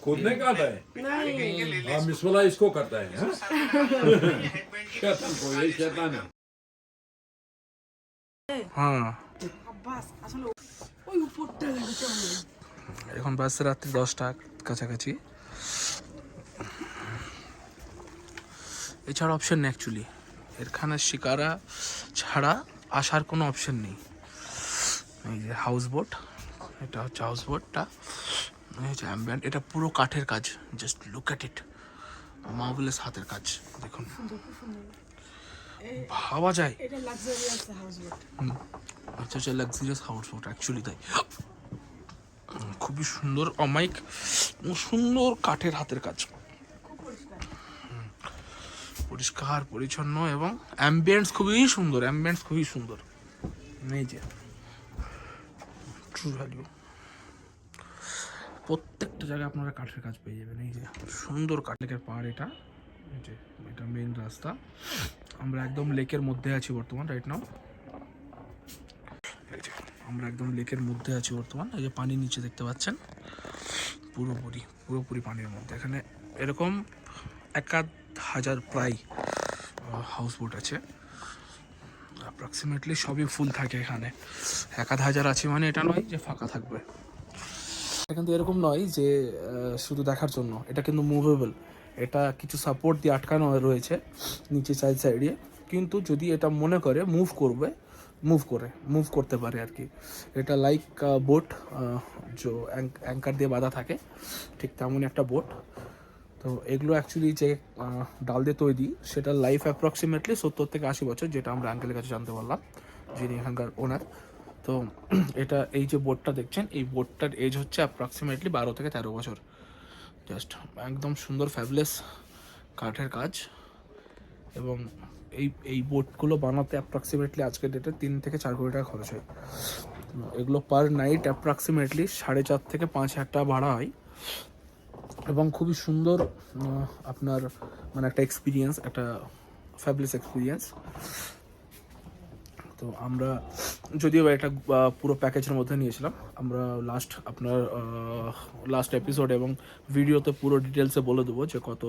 खुद नहीं खाता है? नहीं हाँ, मिसवाला इसको करता है, हाँ? शैतान को, यही शैतान है। হ্যাঁ আব্বাস আসলে ওই উপরটা দিতে হবে এখন বাজছে রাত্রি 10টা কাছাকাছি। এছাড়া অপশন নেই অ্যাকচুয়ালি, এখানে শিকারা ছাড়া আসার কোনো অপশন নেই। এই যে হাউস বোট, এটা হচ্ছে হাউস বোটটা, এই যে অ্যাম্বিয়েন্ট, এটা পুরো কাঠের কাজ, just look at it, marvellous হাতের কাজ দেখুন, ভাবা যায় এটা লাক্সারিয়াস হাউস বোট। আচ্ছা আচ্ছা, লাক্সারিয়াস হাউস বোট অ্যাকচুয়ালি তাই, খুবই সুন্দর অমাইক, সুন্দর কাঠের হাতের কাজ, পরিষ্কার পরিচ্ছন্ন এবং অ্যাম্বিয়েন্স খুবই সুন্দর, অ্যাম্বিয়েন্স খুবই সুন্দর। এই যে ট্রু ভ্যালু, প্রত্যেকটা জায়গায় আপনারা কাঠের কাজ পেয়ে যাবেন। এই যে সুন্দর কাঠের পাহাড়, এটা এই যে এটা মেইন রাস্তা, আমরা একদম লেকের মধ্যে আছি বর্তমান রাইট নাও, এই যে আমরা একদম লেকের মধ্যে আছি বর্তমান। এই যে পানি নিচে দেখতে পাচ্ছেন, পুরোপুরি পানির মধ্যে। এখানে এরকম 1000 প্রায় হাউস বোট আছে, অ্যাপ্রক্সিমেটলি সবই ফুল থাকে এখানে। 1000 আছে মানে এটা নয় যে ফাঁকা থাকবে, কিন্তু এরকম নয় যে শুধু দেখার জন্য, এটা কিন্তু মুভেবল, এটা কিছু সাপোর্ট দিয়ে আটকানো রয়েছে নিচে সাইডে, কিন্তু যদি এটা মনে করে মুভ করতে পারে আর কি। এটা লাইক বোট যে অ্যাঙ্কার দিয়ে বাঁধা থাকে, ঠিক তেমনই একটা বোট। তো এগুলো অ্যাকচুয়ালি যে ডাল দিয়ে তৈরি, সেটার লাইফ অ্যাপ্রক্সিমেটলি 70 থেকে 80 বছর, যেটা আমরা আঙ্কেলের কাছে জানতে পারলাম, যিনি এখানকার ওনার। তো এটা এই যে বোটটা দেখছেন, এই বোটটার এজ হচ্ছে অ্যাপ্রক্সিমেটলি 12 থেকে 13 বছর। জাস্ট একদম সুন্দর ফ্যাবলেস কাঠের কাজ, এবং এই বোটগুলো বানাতে অ্যাপ্রক্সিমেটলি আজকের ডেটে 3 থেকে 4 কোটি টাকা খরচ হয়। এগুলো পার নাইট অ্যাপ্রক্সিমেটলি 4.5 থেকে 5,000 টাকা ভাড়া হয়, এবং খুবই সুন্দর আপনার মানে একটা এক্সপিরিয়েন্স, একটা ফ্যাবলেস এক্সপিরিয়েন্স। তো আমরা যদিও এটা পুরো প্যাকেজের মধ্যে নিয়েছিলাম, আমরা লাস্ট এপিসোড এবং ভিডিওতে পুরো ডিটেলসে বলে দেবো যে কত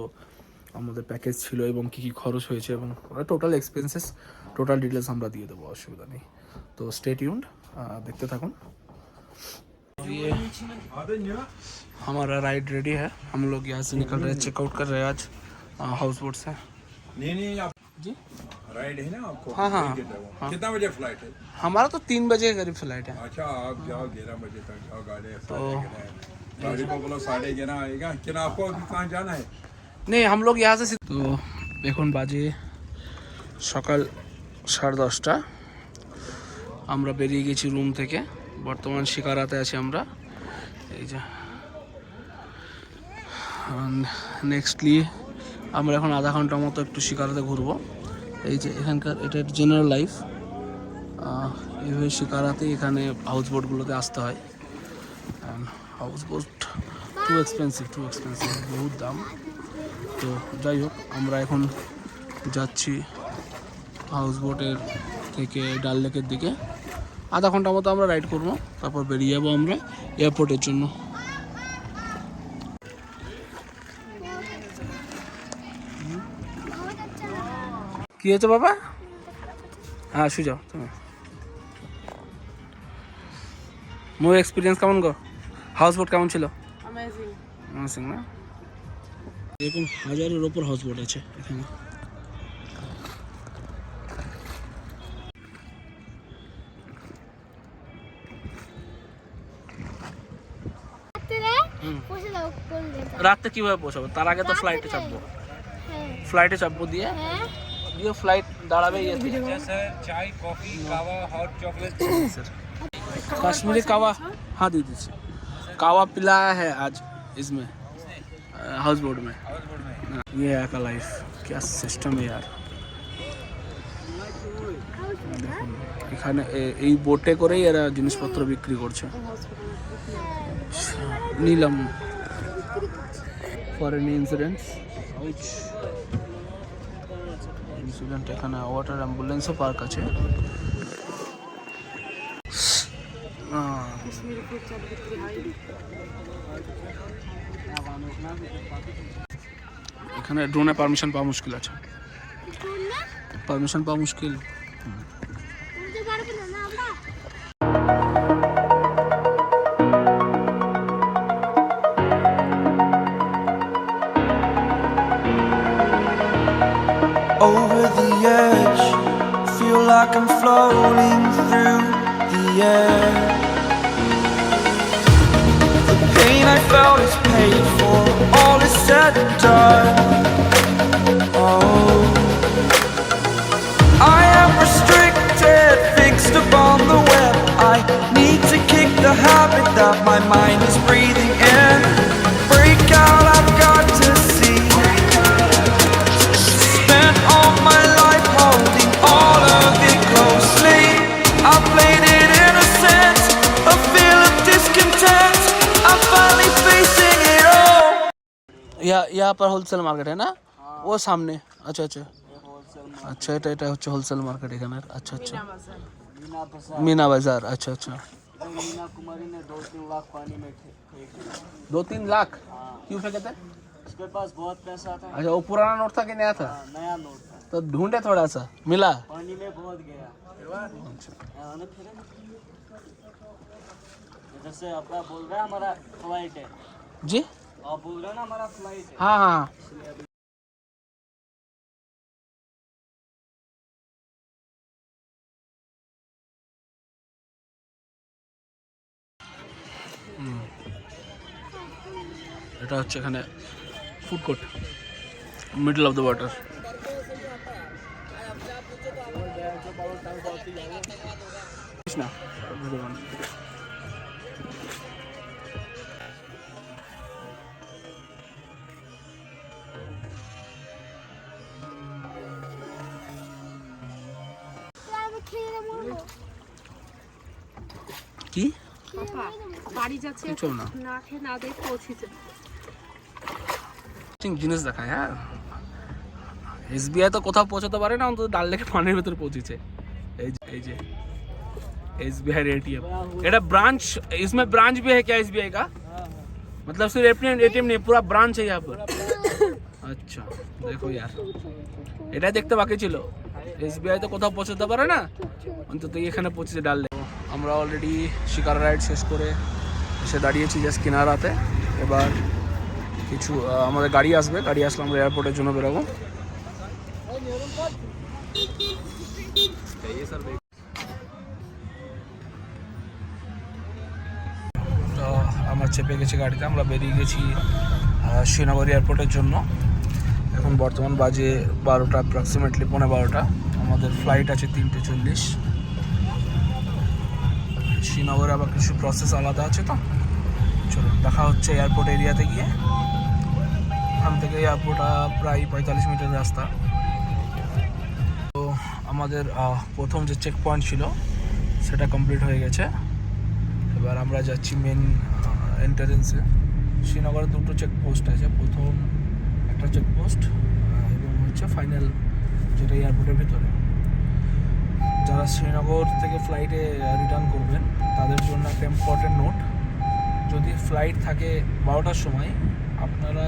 আমাদের প্যাকেজ ছিল এবং কী কী খরচ হয়েছে, এবং টোটাল এক্সপেন্সেস, টোটাল ডিটেলস আমরা দিয়ে দেবো, অসুবিধা নেই। তো স্টে টিউনড, দেখতে থাকুন। ये हमारा राइड रेडी है, हम लोग यहाँ से निकल रहे हैं, चेकआउट कर रहे हैं आज हाउस बोट से। नहीं आप जी राइड है ना आपको? हाँ हाँ, हाँ। कितना बजे फ्लाइट है? हमारा तो 3 बजे के करीब फ्लाइट है। अच्छा, आप जाओ 11 बजे तक जाओ, गाड़ी को बोलो 11:30 आएगा। क्या आपको अभी कहाँ जाना है? नहीं, हम लोग यहाँ से तो এখন বাজে সকাল 10:30, আমরা বেরিয়ে গেছি রুম থেকে, বর্তমান শিকারাতে আছি আমরা। এই যে নেক্সটলি আমরা এখন আধা ঘন্টার মতো একটু শিকারাতে ঘুরবো। এই যে এখানকার এটা জেনারেল লাইফ, এইভাবে শিকারাতে এখানে হাউস বোটগুলোতে আসতে হয়। হাউস বোট টু এক্সপেন্সিভ, বহুত দাম। তো যাই হোক, আমরা এখন যাচ্ছি হাউস বোটের থেকে ডাল লেকের দিকে, আধা ঘন্টা মতো আমরা রাইড করবো, তারপর বেরিয়ে যাবো আমরা এয়ারপোর্টের জন্য। কি হয়েছে বাবা? হ্যাঁ শুয়ে যাও তুমি। মোর এক্সপিরিয়েন্স কেমন গো? হাউস বোট কেমন ছিল? অ্যামেজিং না? এরকম 1000-এর ওপর হাউস বোট আছে এখানে। রাতে কিভাবে পৌঁছাবো? তার আগে তো ফ্লাইটে চাপবো, দিয়ে ফ্লাইট দাঁড়াবে। चाय कॉफी कावा हॉट चॉकलेट कश्मीरी कावा, हाँ दे दीजिए। कावा पिलाया है आज इसमें हाउस बोट में। ये है का लाइफ, क्या सिस्टम है यार। এখানে এই বোটে করেই এরা জিনিসপত্র বিক্রি করছে। নিলাম ফর এনি ইনসিডেন্টস, এখানে ওয়াটার অ্যাম্বুলেন্সও পার্ক আছে। কাশ্মীর ফুচকা বিক্রি হয়। এখানে ড্রোনে পারমিশন পাওয়া মুশকিল আছে, পারমিশন পাওয়া মুশকিল। Over the edge, feel like I'm floating through the air. The pain I felt is paid for, all is said and done. Oh, I am restricted, fixed upon the web. I need to kick the habit that my mind is breathing in. Break out, I've got to see. Spent all my life holding all of it closely. I played it innocent, a feel of discontent. I'm finally facing it all. यहाँ पर wholesale market है ना, वो सामने। अच्छा अच्छा अच्छा, এটা হচ্ছে হোলসেল মার্কেট এখানে। আচ্ছা আচ্ছা, मीना बाजार। अच्छा अच्छा, मीना कुमारी ने 2-3 लाख पानी में फेंक दिया। 2-3 लाख क्यों फेंके थे? उसके पास बहुत पैसा था। अच्छा, वो पुराना नोट था कि नया था? नया नोट था। तो ढूंढे थोड़ा सा, मिला? पानी में बहुत गया। इधर से आपका बोल रहा है हमारा फ्लाइट है जी, आप बोल रहे हैं ना हमारा फ्लाइट है। हाँ हाँ। এটা হচ্ছে এখানে food court, middle of the water. না কি বাড়ি যাচ্ছে কিছু না, না খেয়ে না দেখে পৌঁছেছে। জিনিস দেখায়। হ্যাঁ, এসবিআই তো কোথাও পৌঁছাতে পারে না, অন্তত ডাল লেকে পানির ভেতরে পৌঁছেছে। এই যে एसबीआई एटीएम, এটা ब्रांच, इसमें ब्रांच भी है क्या एसबीआई का? मतलब सिर्फ एटीएम नहीं, पूरा ब्रांच है यहाँ पर। अच्छा देखो यार, এটা দেখতে বাকি ছিল। এসবিআই তো কোথাও পৌঁছাতে পারে না, অন্তত এখানে পৌঁছেছে ডাল লেক। আমরা অলরেডি শিকারা রাইড শেষ করে এসে দাঁড়িয়েছি জাস্ট কিনারাতে। এবার কিছু আমাদের গাড়ি আসবে, গাড়ি আসলে আমরা এয়ারপোর্টের জন্য বেরোবো। তো আমরা চেপে গেছি গাড়িতে, আমরা বেরিয়ে গেছি শ্রীনগর এয়ারপোর্টের জন্য। এখন বর্তমান বাজে 12টা, অ্যাপ্রক্সিমেটলি 12:15। আমাদের ফ্লাইট আছে 3:40। শ্রীনগরে আবার কিছু প্রসেস আলাদা আছে, তো চলো দেখা হচ্ছে এয়ারপোর্ট এরিয়াতে গিয়ে। এখান থেকে এয়ারপোর্টটা প্রায় 45 মিনিটের রাস্তা। তো আমাদের প্রথম যে চেক পয়েন্ট ছিল সেটা কমপ্লিট হয়ে গেছে। এবার আমরা যাচ্ছি মেন এন্ট্রান্সে। শ্রীনগরে দুটো চেকপোস্ট আছে, প্রথম একটা চেকপোস্ট এবং হচ্ছে ফাইনাল, যেটা এয়ারপোর্টের ভিতরে। যারা শ্রীনগর থেকে ফ্লাইটে রিটার্ন করবেন তাদের জন্য একটা ইম্পর্টেন্ট নোট, যদি ফ্লাইট থাকে 12টার সময়, আপনারা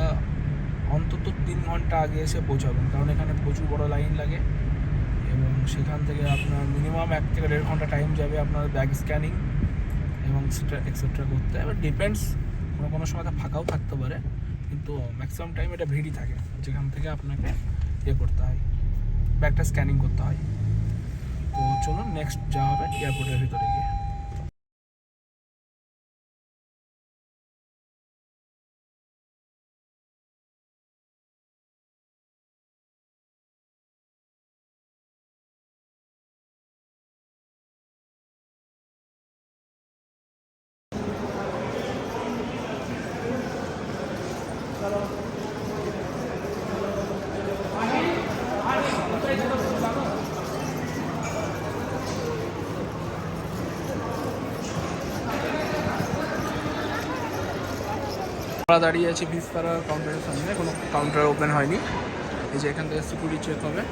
অন্তত 3 ঘন্টা আগে এসে পৌঁছাবেন, কারণ এখানে প্রচুর বড় লাইন লাগে এবং সেখান থেকে আপনার মিনিমাম 1 থেকে 1.5 ঘন্টা টাইম যাবে আপনার ব্যাগ স্ক্যানিং এবং এক্সেট্রা করতে। এবার ডিপেন্ডস, কোনো সময় তো ফাঁকাও থাকতে পারে, কিন্তু ম্যাক্সিমাম টাইম এটা ভিড়ই থাকে, যেখান থেকে আপনাকে করতে হয়, ব্যাগটা স্ক্যানিং করতে হয়। তো চলুন নেক্সট যা হবে এয়ারপোর্টের ভিতরে গিয়ে। আমরা দাঁড়িয়ে আছি ভিস্তারা কাউন্টারের সামনে, কোনো কাউন্টার ওপেন হয়নি। এই যে এখান থেকে সিকিউরিটি চেক হবে,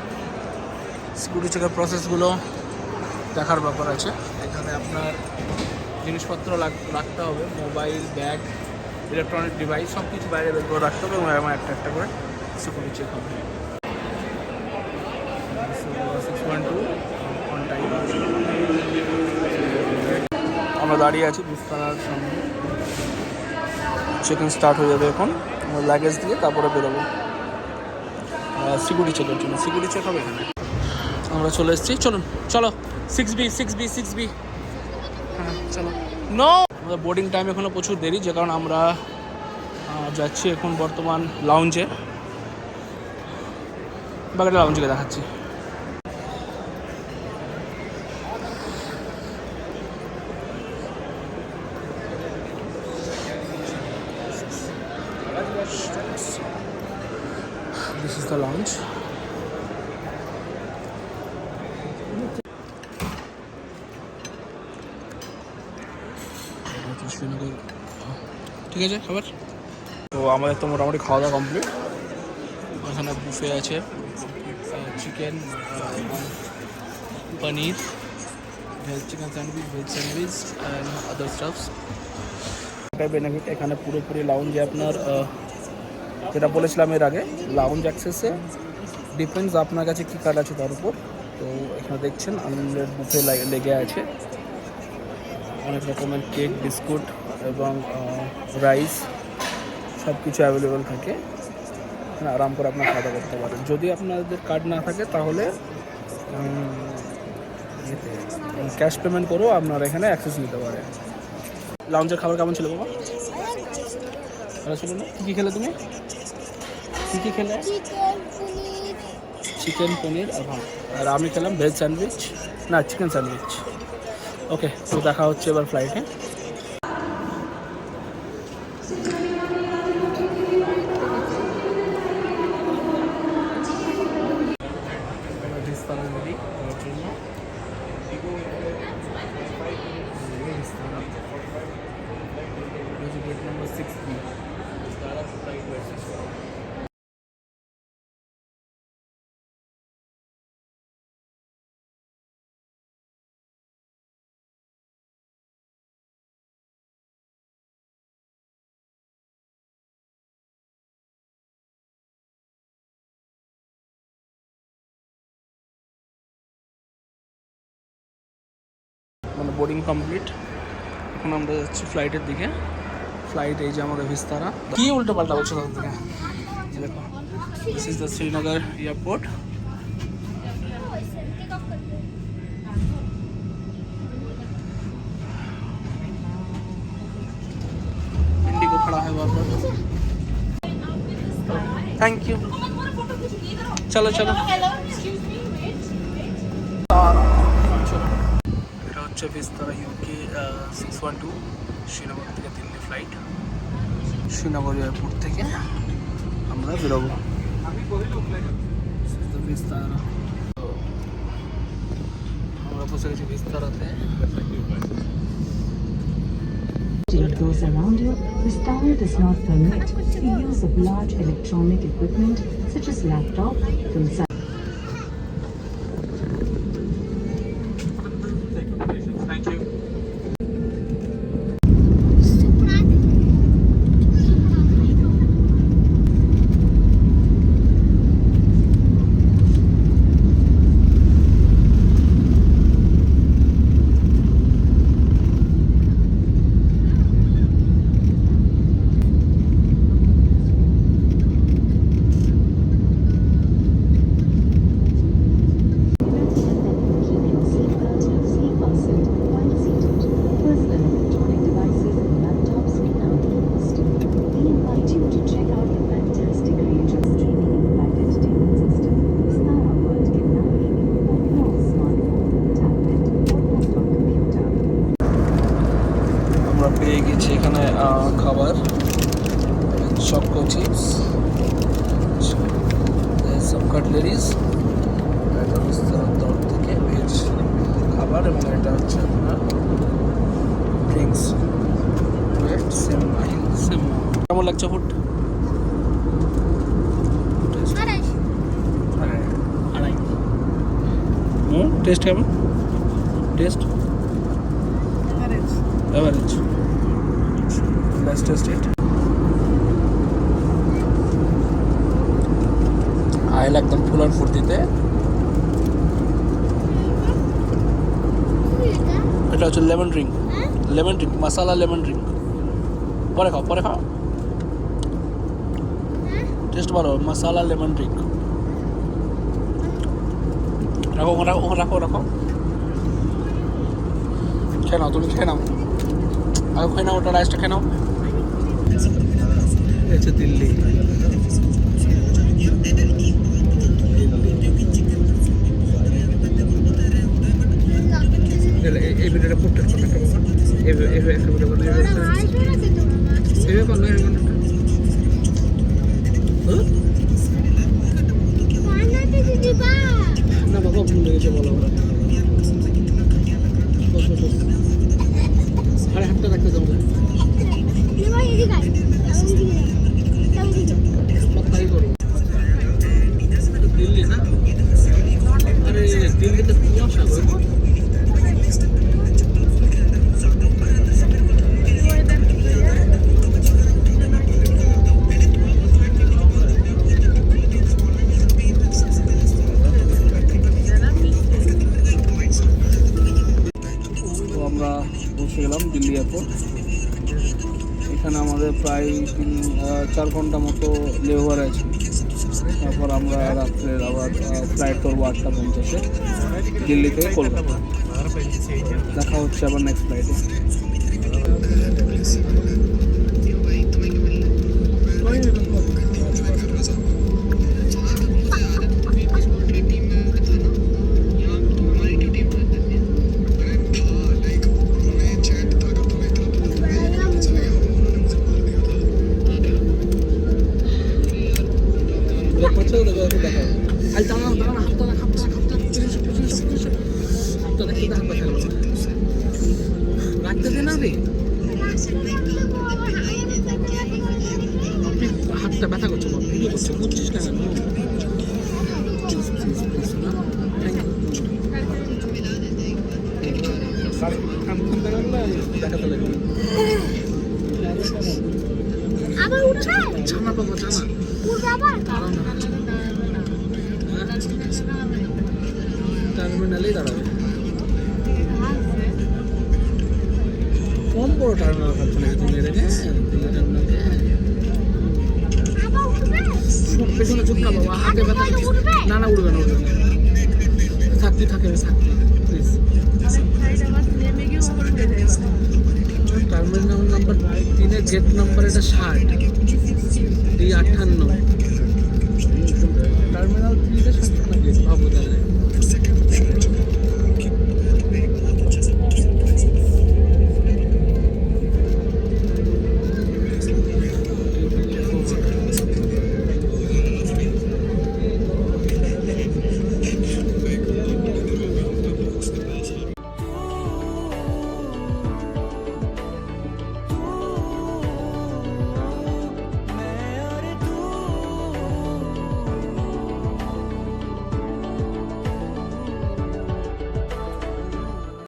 সিকিউরিটি চেকের প্রসেসগুলো দেখার ব্যাপার আছে। এখানে আপনার জিনিসপত্র রাখতে হবে, মোবাইল, ব্যাগ, ইলেকট্রনিক ডিভাইস সব কিছু বাইরে বের করে রাখতে হবে এবং এরকম একটা একটা করে সিকিউরিটি চেক হবে। 612 অন টাইম। আমরা দাঁড়িয়ে আছি বিস্তারার সামনে, চেক ইন স্টার্ট হয়ে যাবে এখন। আমরা লাগেজ দিয়ে তারপরে বেরোবো সিকিউরিটি চেকের জন্য। সিকিউরিটি চেক হবে এখানে। আমরা চলে এসেছি, চলুন চলো 6B। হ্যাঁ চলো। নো, আমাদের বোর্ডিং টাইম এখনও প্রচুর দেরি, যে কারণে আমরা যাচ্ছি এখন বর্তমান লাউঞ্জে। বাকিটা লাউঞ্জকে দেখাচ্ছি। This is the lounge. Srinagar, ঠিক আছে খাবার। তো আমাদের তো মোটামুটি খাওয়া দাওয়া কমপ্লিট। ওখানে বুফে আছে, chicken, paneer, veg chicken sandwich, veg sandwich and other stuffs. এটাই বেনিফিট এখানে পুরোপুরি লাউঞ্জে আপনার, যেটা বলেছিলাম এর আগে, লাউঞ্জ অ্যাক্সেসে ডিপেন্ডস আপনার কাছে কী কার্ড আছে তার উপর। তো এখানে দেখছেন আনলিমিটেড বুফে লেগে আছে, অনেক রকমের কেক, বিস্কুট এবং রাইস সব কিছু অ্যাভেলেবেল থাকে। এখানে আরাম করে আপনার খাওয়া দাওয়া করতে পারেন। যদি আপনাদের কার্ড না থাকে তাহলে ক্যাশ পেমেন্ট করেও আপনারা এখানে অ্যাক্সেস নিতে পারেন। লাউঞ্জের খাবার কেমন ছিল বাবা? ভালো ছিল না? কী খেলে তুমি? কী খেলে? চিকেন, পনির আর ভাত। আর আমি খেলাম ভেজ স্যান্ডউইচ, না চিকেন স্যান্ডউইচ। ওকে, তো দেখা হচ্ছে এবার ফ্লাইটে। Gate number 6B. মানে বোর্ডিং কমপ্লিট, এখন আমরা যাচ্ছি ফ্লাইটের দিকে। ফ্লাইট এই যে আমাদের বিস্তারা। কি উল্টো পাল্টা বলছো তার থেকে? দেখো, this is the Srinagar airport. Indigo खड़ा है वहाँ पर। Thank you. चलो चलो। এটা হচ্ছে বিস্তারা ইউকে 612 শ্রীনগর থেকে দিল্লি ফ্লাইট। শ্রীনগর এয়ারপোর্ট থেকে আমরা বেরোবো। বিস্তারা, আমরা বসে গেছি বিস্তারাতে। Goes around you, this tower does not permit the use of large electronic equipment such as laptop, phones. Thank you. পেয়ে গেছি এখানে খাবার, চকো চিপস, সব কাটলেরিজ, এটা বিস্তারের তরফ থেকে ভেজ খাবার এবং এটা হচ্ছে আপনার ড্রিঙ্কস। সেম কেমন লাগছে ফুড? টেস্ট কেমন? Test Average. Let's test it. I like them full and ফুর্তিতে। এটা হচ্ছে লেমন ড্রিঙ্ক, লেমন ড্রিঙ্ক, মশালা লেমন ড্রিঙ্ক। পরে খাও, পরে খাও। টেস্ট ভালো, মশালা লেমন ড্রিঙ্ক। রাখো রাখো রাখো রাখো, খেয়ে নাও, তুমি খেয়ে নাও, আগে খেয়ে নাও, ওটা রাইসটা খেয়ে নাও। হচ্ছে দিল্লি, এই ভিডিওটা পোস্ট করতে হবে, এইভাবে না বাবা, ভুলে গেছে বলো। আরে হাতটা রাখতে যাবো তাই করো। দিল্লি না, আরে দিল্লিতে কুয়াশা গো। আমরা পৌঁছে গেলাম দিল্লি এয়ারপোর্ট। এখানে আমাদের প্রায় 4 ঘন্টা মতো লেওভার আছে। তারপর আমরা রাত্রের আবার ফ্লাইট করবো 8:50 দিল্লি থেকে কলকাতা। দেখা হচ্ছে আবার নেক্সট ফ্লাইটে। রাখতে দে না রে, হাতটা ব্যথা করছে, ভিডিও করছে, বুঝছিস না কেন? দেখাতে লাগবে জানা বাবা, জানা টার্মিনালেই দাঁড়াবে। কম বড় টার্মিনাল ভাবছো নাকি তুমি? পেছনে চুপ না বাবা, হাতে ব্যথা। না না, উঠবে না, উঠবে না, থাকতে থাকে, থাকতে please. Terminal number 3 gate number এটা 60, D58।